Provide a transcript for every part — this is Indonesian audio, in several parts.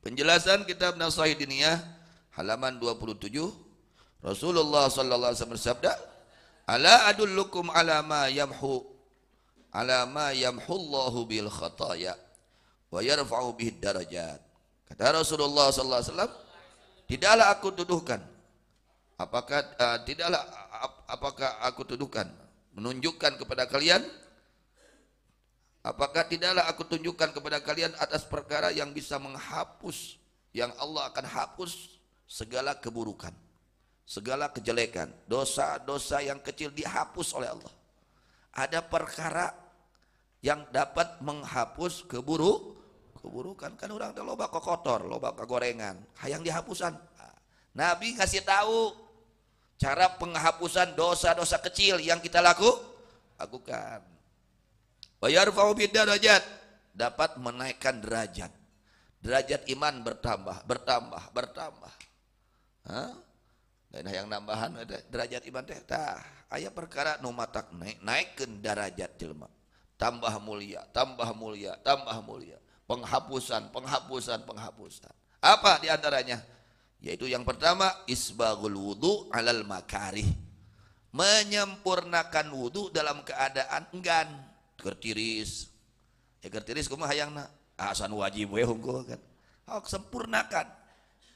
Penjelasan kitab Nashih Diniyah halaman 27. Rasulullah sallallahu alaihi wasallam bersabda, "Ala adullukum ala ma yamhullahu bil khataya wa yarfa'u bihid darajat." Kata Rasulullah sallallahu alaihi wasallam, tidaklah aku tuduhkan, apakah aku tuduhkan menunjukkan kepada kalian, apakah tidaklah aku tunjukkan kepada kalian atas perkara yang bisa menghapus, yang Allah akan hapus segala keburukan, segala kejelekan, dosa-dosa yang kecil dihapus oleh Allah. Ada perkara yang dapat menghapus keburukan. Kan orang teh loba kotor, loba kegorengan, hayang dihapusan. Nabi ngasih tahu cara penghapusan dosa-dosa kecil yang kita lakukan. Wa yarfa'u bidarajat, dapat menaikkan derajat. Derajat iman bertambah. Dan yang nambahan ada derajat iman teh tah aya perkara nu matak naikkeun derajat jelema. Tambah mulia. Penghapusan. Apa diantaranya? Yaitu yang pertama, isbaghul wudu alal makarih. Menyempurnakan wudu dalam keadaan enggan. Kertiris. Kertiris kumaha hayangna? Asan wajib we hungkul kan. Sempurnakan.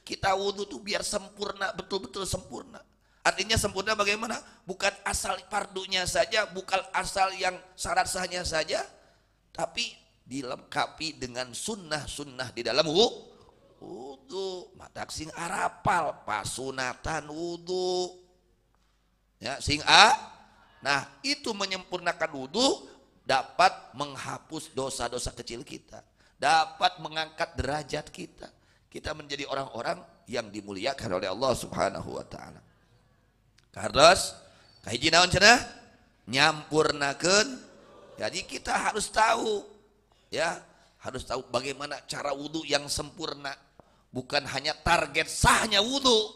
Kita wudu tuh biar sempurna, betul-betul sempurna. Artinya sempurna bagaimana? Bukan asal fardunya saja, bukan asal yang syarat sahnya saja, tapi dilengkapi dengan sunnah-sunnah di dalam wudu. Matak sing arapal pasunatan wudu. Ya, nah, itu menyempurnakan wudu dapat menghapus dosa-dosa kecil kita, dapat mengangkat derajat kita. Kita menjadi orang-orang yang dimuliakan oleh Allah Subhanahu wa taala. Kardos kahiji naon cenah? Nyampurnakeun. Jadi kita harus tahu, ya, harus tahu bagaimana cara wudu yang sempurna. Bukan hanya target sahnya wudu,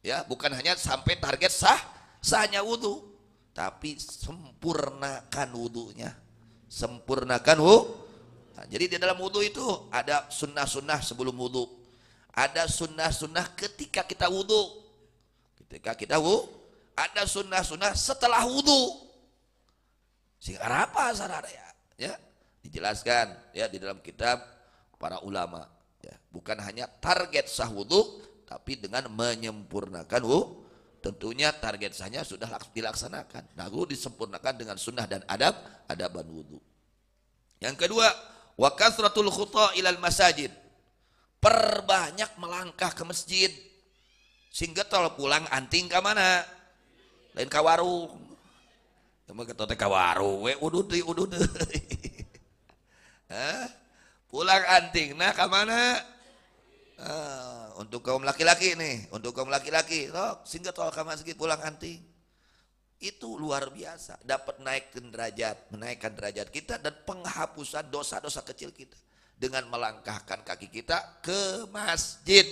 ya, bukan hanya sampai target sahnya wudu, tapi sempurnakan wudunya. Sempurnakan wudu. Nah, jadi di dalam wudu itu ada sunnah-sunnah sebelum wudu, ada sunnah-sunnah ketika kita wudu, ada sunnah-sunnah setelah wudu. Sehingga apa saudara ya? Dijelaskan ya di dalam kitab para ulama. Ya, bukan hanya target sah wudu, tapi dengan menyempurnakan wudu. Tentunya target sahnya sudah dilaksanakan. Nah, wudu disempurnakan dengan sunnah dan adaban wudu. Yang kedua, wa kasratul khuta ilal masajid. Perbanyak melangkah ke masjid. Sehingga tol pulang anting ke mana? Lain ka warung. Emang kita teh ka warung we udud deui. Pulang anting nah ke mana? Untuk kaum laki-laki nih, sehingga tol ke masjid pulang anting. Itu luar biasa, dapat menaikkan derajat kita dan penghapusan dosa-dosa kecil kita dengan melangkahkan kaki kita ke masjid.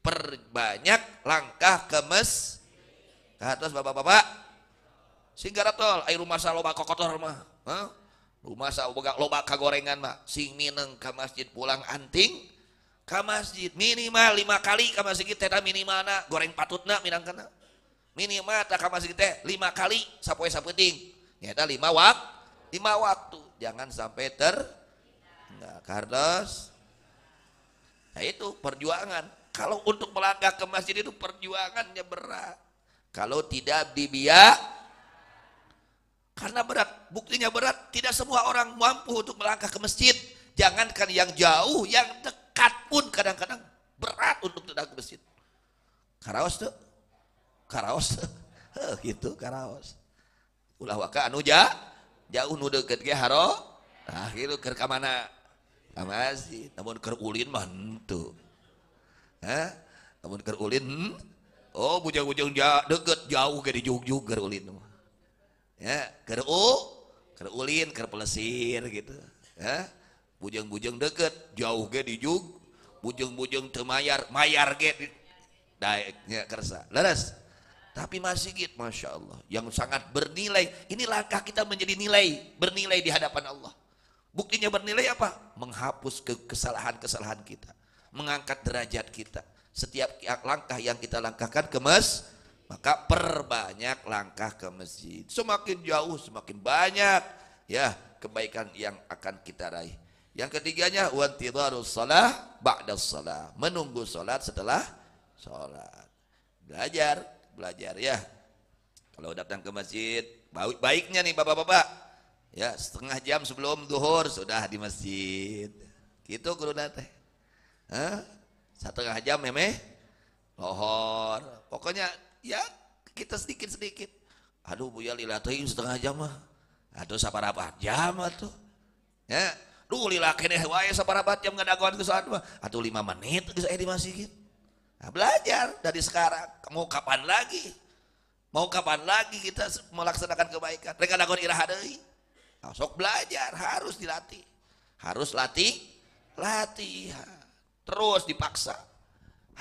Perbanyak langkah ke masjid. Ke atas bapak-bapak. Sehingga tol air rumah sa loba kotor mah. Rumah sa loba kagorengan mah. Sing mineng ke masjid pulang anting ke masjid minimal 5 kali ke masjid teh minimalna goreng patutna minangkana. Minimal tak ke masjid teh 5 kali sapoe sapeuting. Nyata 5 waktu. Jangan sampai enggak kardos. Nah itu perjuangan. Kalau untuk melangkah ke masjid itu perjuangannya berat. Kalau tidak karena berat, buktinya berat. Tidak semua orang mampu untuk melangkah ke masjid. Jangankan yang jauh, yang dekat pun kadang-kadang berat untuk datang ke masjid. Karaos tuh. Gitu karaos. Ulah waka anu jauh nu deukeut ge haro. Nah, kitu keur ka mana? Ka masjid. Namun keur ulin mah henteu. Namun keur ulin bujang-bujang deket jauh ge di jugjug keur ulin mah. Ya, keur ulin keur pelesir gitu. Bujang-bujang deket jauh ge di jug, bujang-bujang teu mayar ge daeknya kersa. Leres. Tapi masih gitu, Masya Allah, yang sangat bernilai. Ini langkah kita menjadi bernilai di hadapan Allah. Buktinya bernilai apa? Menghapus kesalahan-kesalahan kita, mengangkat derajat kita. Setiap langkah yang kita langkahkan ke masjid, maka perbanyak langkah ke masjid. Semakin jauh semakin banyak ya kebaikan yang akan kita raih. Yang ketiganya wantidharus shalah ba'da shalah, menunggu salat setelah salat. Belajar ya. Kalau datang ke masjid, baiknya nih bapak-bapak, ya setengah jam sebelum zuhur sudah di masjid. Gitu guruna teh. Setengah jam memeh lohor. Pokoknya ya kita sedikit-sedikit. Aduh buya lila teuing setengah jam mah. Aduh saparapat jam atuh. Ya, duh lila keneh wae saparapat jam ngadagoan ke salat mah. Atuh 5 menit geus aya di masjid. Nah, belajar dari sekarang. Mau kapan lagi? Mau kapan lagi kita melaksanakan kebaikan? Rek ngadagoan iraha deui. Nah, sok belajar, harus dilatih. Harus latihan. Terus dipaksa,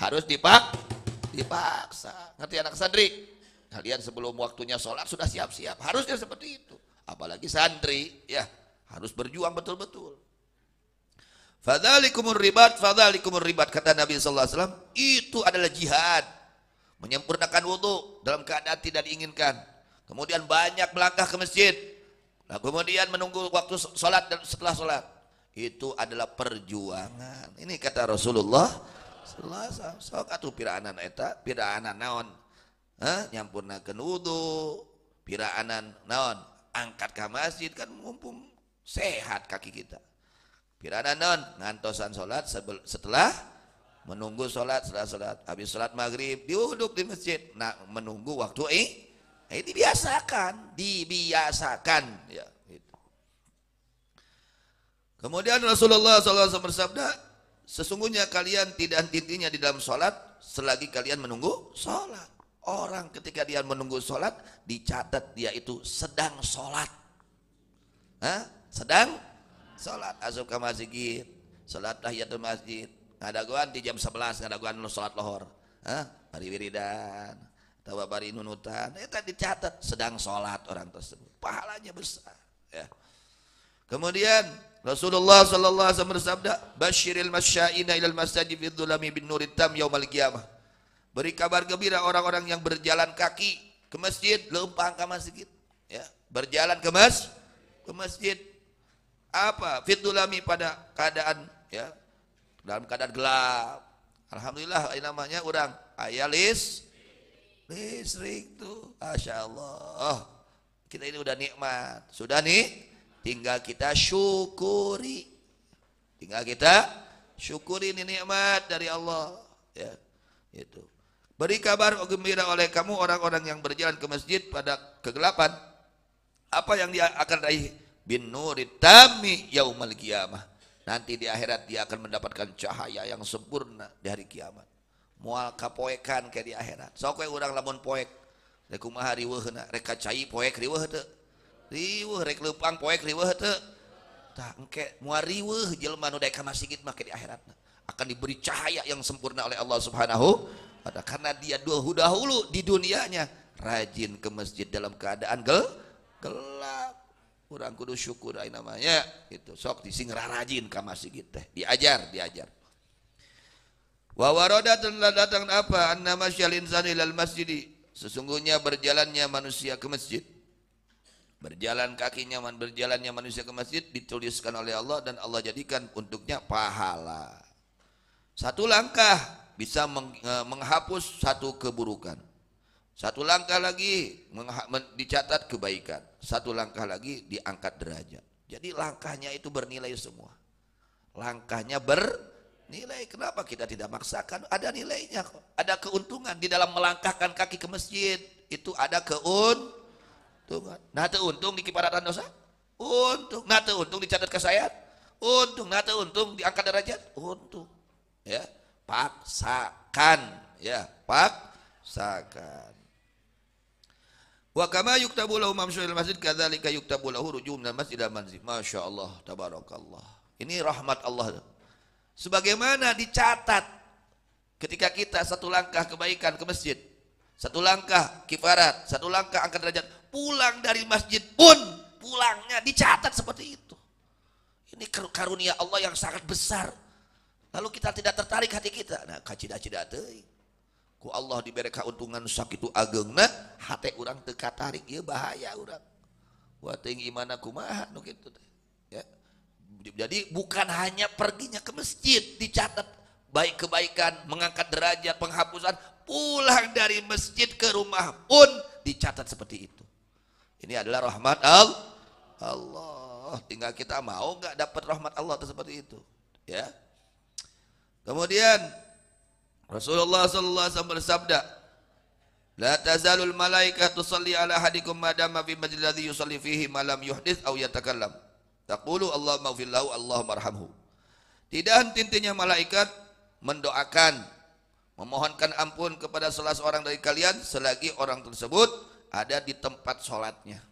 harus dipaksa. Ngerti anak santri? Kalian sebelum waktunya sholat sudah siap-siap, harusnya seperti itu. Apalagi santri, ya harus berjuang betul-betul. Fadzalikumur ribat, kata Nabi sallallahu alaihi wasallam, itu adalah jihad. Menyempurnakan wudu dalam keadaan tidak diinginkan. Kemudian banyak melangkah ke masjid. Nah, kemudian menunggu waktu sholat dan setelah sholat. Itu adalah perjuangan. Ini kata Rasulullah sallallahu alaihi wasallam. Sok atuh piraanan eta, piraanan naon? Nyampurnakeun wudu, piraanan naon? Angkat ke masjid kan mumpung sehat kaki kita. Piraanan naon? Ngantosan salat setelah menunggu salat, setelah salat, habis salat maghrib duduk di masjid. Nah, menunggu waktu dibiasakan ya. Kemudian Rasulullah SAW bersabda, sesungguhnya kalian tidak henti-hentinya di dalam sholat selagi kalian menunggu sholat. Orang ketika dia menunggu sholat, dicatat dia itu sedang sholat. Sedang sholat. Asup ke masjid, sholat tahiyatul masjid. Ngadaguan di jam 11, ngadaguan sholat lohor. Bari wiridan, atau bari nunutan. Itu dicatat sedang sholat orang tersebut. Pahalanya besar. Ya. Kemudian Rasulullah sallallahu alaihi wasallam bersabda, "Basyiril masya'ina ilal masjid fi dzulami bin nurit tam yaumil qiyamah." Beri kabar gembira orang-orang yang berjalan kaki ke masjid, leumpang ke masjid, ya. Berjalan ke masjid. Apa? Fi dzulami pada keadaan ya, dalam keadaan gelap. Alhamdulillah namanya urang aya listrik tuh. Masyaallah. Kita ini udah nikmat. Sudah nih. Tinggal kita syukuri. Ini nikmat dari Allah. Ya, itu. Beri kabar gembira oleh kamu orang-orang yang berjalan ke masjid pada kegelapan. Apa yang dia akan raih? Bin nurit tami yaumal qiyamah. Nanti di akhirat dia akan mendapatkan cahaya yang sempurna di hari kiamat. Moal kapoekan kayak di akhirat. Sok we urang lamun poek. Rek kumaha riweuhna? Rek kacai poek riweuh teu? Riweuh rek leumpang poek riweuh teu? Tah engke moal riweuh jelema nu daek ka masjid mah ke di akhiratna akan diberi cahaya yang sempurna oleh Allah Subhanahu wa taala karena dia dahulu di dunianya rajin ke masjid dalam keadaan gelap. Urang kudu syukur aya namanya gitu. Sok dising rajin ka masjid teh, diajar. Wa waradatun datang apa? Anna masyal insani ilal masjid. Sesungguhnya berjalannya manusia ke masjid. Berjalannya manusia ke masjid dituliskan oleh Allah dan Allah jadikan untuknya pahala. Satu langkah bisa menghapus satu keburukan. Satu langkah lagi dicatat kebaikan. Satu langkah lagi diangkat derajat. Jadi langkahnya itu bernilai semua. Langkahnya bernilai. Kenapa kita tidak maksakan? Ada nilainya kok. Ada keuntungan di dalam melangkahkan kaki ke masjid. Itu ada keuntungan. Nah untung di kiparatan dosa, untung. Nah untung dicatat kesayat, untung. Nah untung diangkat derajat, untung. Ya, paksakan, Wa kama yuktabu lahu mamsyul masjid kadzalika yuktabu lahu rujum minal masjid al manzil. Masyaallah, tabarakallah. Ini rahmat Allah. Sebagaimana dicatat ketika kita satu langkah kebaikan ke masjid, satu langkah kifarat, satu langkah angkat derajat, pulang dari masjid pun pulangnya dicatat seperti itu. Ini karunia Allah yang sangat besar. lalu kita tidak tertarik hati kita, nah kacida-cida teuing ku Allah diberi kauntungan sakitu ageungna hate urang teu katarik, ieu bahaya urang. Wa teuing imana kumaha nu kitu teh. Ya. Jadi bukan hanya perginya ke masjid dicatat baik kebaikan, mengangkat derajat, penghapusan, pulang dari masjid ke rumah pun dicatat seperti itu. Ini adalah rahmat Allah. Tinggal kita mau nggak dapat rahmat Allah seperti itu, ya. Kemudian Rasulullah sallallahu alaihi wasallam bersabda, "La tazalul malaikatu tusalli ala ahadikum ma dama fi majlis alladhi yusalli fihi ma lam yuhdits aw yatakallam. Taqulu Allahumma ighfir lahu, Allahumma arhamhu." Tidak henti-hentinya malaikat mendoakan, memohonkan ampun kepada salah seorang dari kalian selagi orang tersebut ada di tempat sholatnya.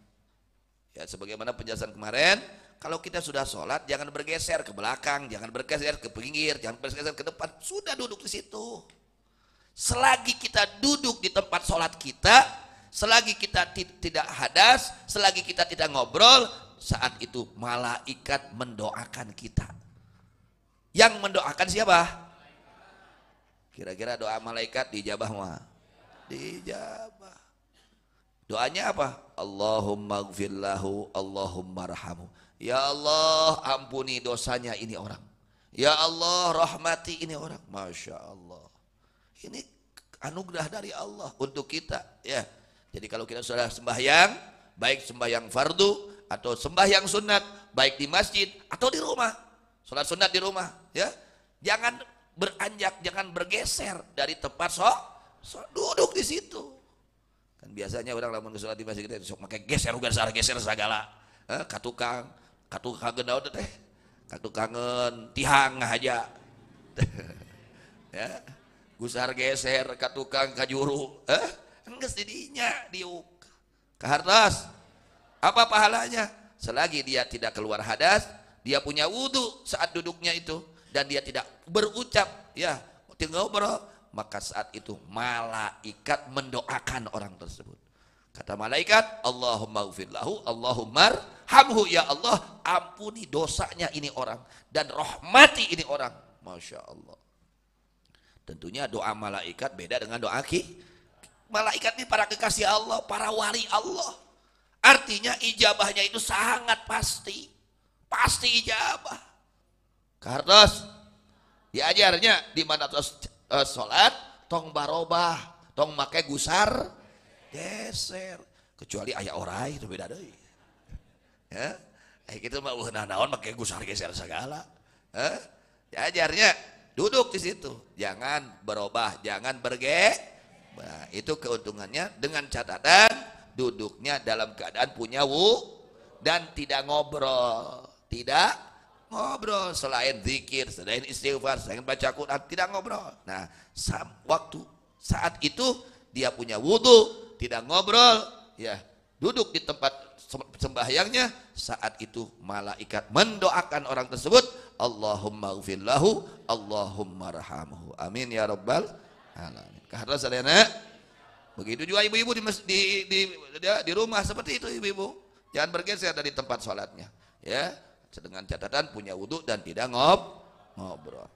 Ya, sebagaimana penjelasan kemarin, kalau kita sudah sholat jangan bergeser ke belakang, jangan bergeser ke pinggir, jangan bergeser ke depan, sudah duduk di situ. Selagi kita duduk di tempat sholat kita, selagi kita tidak hadas, selagi kita tidak ngobrol, saat itu malaikat mendoakan kita. Yang mendoakan siapa? Kira-kira doa malaikat dijabah mah? Dijabah. Doanya apa? Allahumma ighfir lahu, Allahumma arhamhu. Ya Allah, ampuni dosanya ini orang. Ya Allah, rahmati ini orang. Masya Allah. Ini anugerah dari Allah untuk kita, ya. Jadi kalau kita sudah sembahyang, baik sembahyang fardu atau sembahyang sunat, baik di masjid atau di rumah, sholat sunat di rumah, ya. Jangan beranjak, jangan bergeser dari tempat duduk di situ. Kan biasanya orang lamun sholat di masjid kita sok make geser segala. Katukang daud teh. Katukangeun tihang aja. Ya. Gusar geser katukang kajuru. Enggeus di dinya diuk. Kahartos. Apa pahalanya? Selagi dia tidak keluar hadas, dia punya wudu saat duduknya itu dan dia tidak berucap, ya, ngobrol, maka saat itu malaikat mendoakan orang tersebut. Kata malaikat, Allahumma ighfir lahu, Allahumma arhamhu, ya Allah, ampuni dosanya ini orang dan rahmati ini orang. Masya Allah. Tentunya doa malaikat beda dengan doa malaikat ini para kekasih Allah, para wali Allah. Artinya ijabahnya itu sangat pasti. Pasti ijabah. Kartos diajarnya di mana sholat tong barobah, tong make gusar geser, kecuali aya orai itu beda deui. Ya, kita mah naon make gusar geser segala. Diajarnya duduk di situ, jangan berubah, jangan nah, itu keuntungannya dengan catatan duduknya dalam keadaan punya dan tidak ngobrol, selain zikir, selain istighfar, selain baca Quran, tidak ngobrol. Nah, saat itu dia punya wudu, tidak ngobrol, ya, duduk di tempat sembahyangnya, saat itu malaikat mendoakan orang tersebut, Allahumma ighfir lahu, Allahumma arhamhu. Amin ya rabbal alamin. Karena sadayana begitu juga ibu-ibu di rumah seperti itu, ibu-ibu jangan bergeser dari tempat sholatnya, ya, dengan catatan punya wudhu dan tidak ngobrol.